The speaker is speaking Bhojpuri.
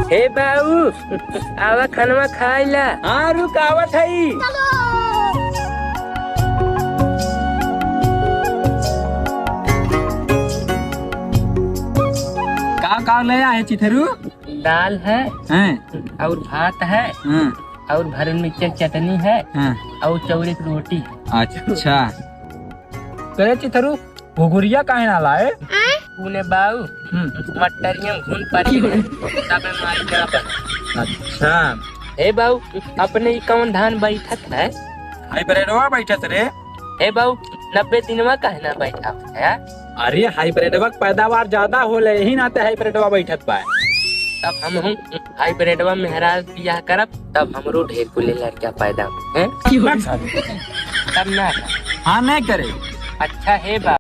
हे बाऊ आवा खानवा खाइला। हाँ रुक आवत है। का ले आए चिथरू? दाल है हैं और भात है हैं और भरन मिर्ची चटनी है हैं। और चौड़ी की रोटी। अच्छा करे चिथरू घुघुरिया काहे ना लाए? तूने बाऊ मटरियम घून पड़ी है तब मारी जा पर। अच्छा हे बाऊ अपने ही कौन धान बैठत है? हाई ब्रेडवा बैठत रे। हे बाऊ 90 दिनवा काहे ना बैठा है? अरे हाइब्रिडवा पैदावार ज्यादा होले यही नाते हाइब्रिडवा बैठत बा। तब हम हाइब्रिडवा मेहराज बियाह करब तब हमरो ढेर कुले लड़का पैदा हैं। तब ना हाँ नहीं करे। अच्छा हे बाऊ